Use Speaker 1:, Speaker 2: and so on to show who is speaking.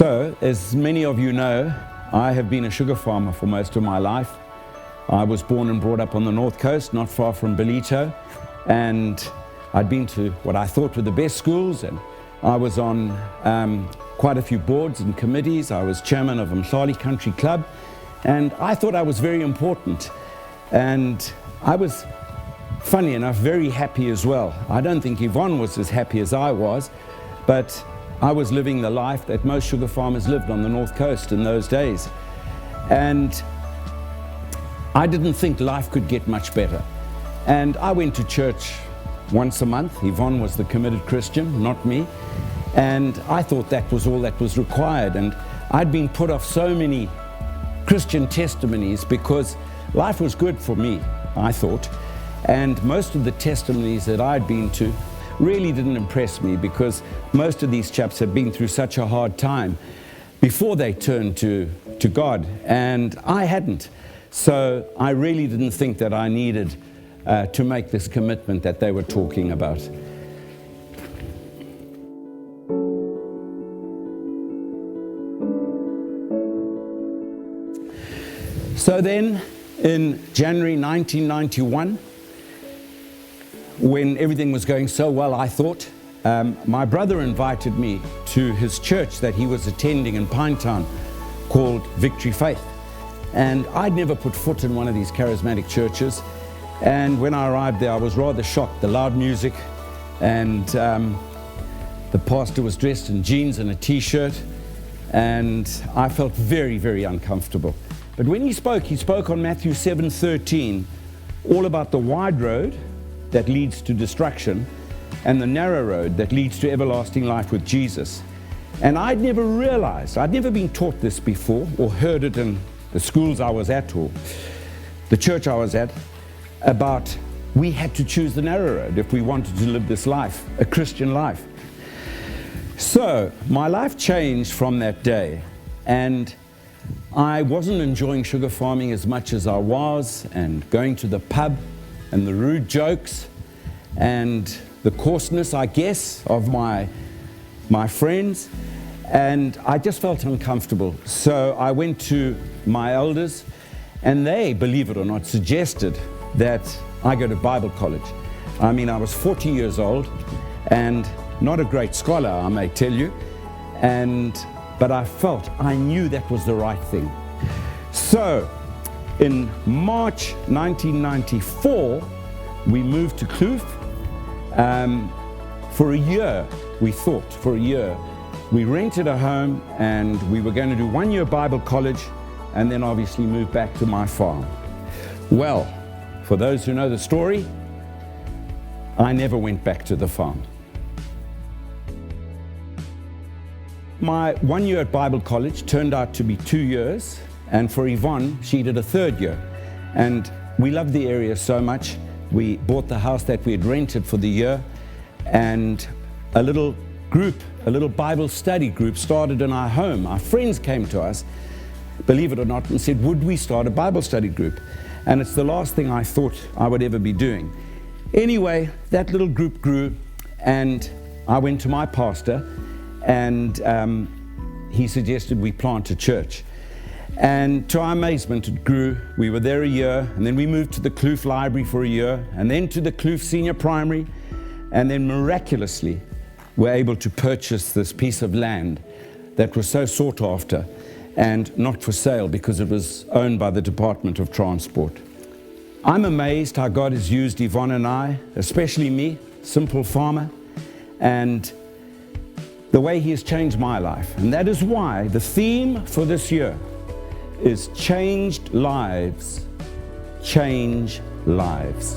Speaker 1: So, as many of you know, I have been a sugar farmer for most of my life. I was born and brought up on the North Coast, not far from Belito, and I'd been to what I thought were the best schools, and I was on quite a few boards and committees. I was chairman of Mhlali Country Club, and I thought I was very important. And I was, funny enough, very happy as well. I don't think Yvonne was as happy as I was, but I was living the life that most sugar farmers lived on the North Coast in those days. And I didn't think life could get much better. And I went to church once a month. Yvonne was the committed Christian, not me. And I thought that was all that was required. And I'd been put off so many Christian testimonies because life was good for me, I thought. And most of the testimonies that I'd been to really didn't impress me because most of these chaps had been through such a hard time before they turned to God, and I hadn't. So I really didn't think that I needed to make this commitment that they were talking about. So then, in January 1991, when everything was going so well, I thought, my brother invited me to his church that he was attending in Pinetown called Victory Faith. And I'd never put foot in one of these charismatic churches. And when I arrived there, I was rather shocked. The loud music, and the pastor was dressed in jeans and a t-shirt, and I felt very, very uncomfortable. But when he spoke on Matthew 7:13, all about the wide road that leads to destruction and the narrow road that leads to everlasting life with Jesus. And I'd never realized, I'd never been taught this before or heard it in the schools I was at or the church I was at, about we had to choose the narrow road if we wanted to live this life, a Christian life. So my life changed from that day, and I wasn't enjoying sugar farming as much as I was, and going to the pub and the rude jokes and the coarseness, I guess, of my friends, and I just felt uncomfortable. So I went to my elders, and they, believe it or not, suggested that I go to Bible college. I mean, I was 40 years old and not a great scholar, I may tell you, but I knew that was the right thing. So in March 1994, we moved to Kloof. For a year, for a year. We rented a home, and we were going to do 1 year Bible college and then obviously move back to my farm. Well, for those who know the story, I never went back to the farm. My 1 year at Bible college turned out to be 2 years, and for Yvonne, she did a 3rd year. And we loved the area so much, we bought the house that we had rented for the year, and a little Bible study group started in our home. Our friends came to us, believe it or not, and said, would we start a Bible study group? And it's the last thing I thought I would ever be doing. Anyway, that little group grew, and I went to my pastor, and he suggested we plant a church. And to our amazement, it grew. We were there a year, and then we moved to the Kloof Library for a year, and then to the Kloof Senior Primary, and then miraculously were able to purchase this piece of land that was so sought after and not for sale because it was owned by the Department of Transport. I'm amazed how God has used Yvonne and I, especially me, simple farmer, and the way He has changed my life. And that is why the theme for this year is changed lives, change lives.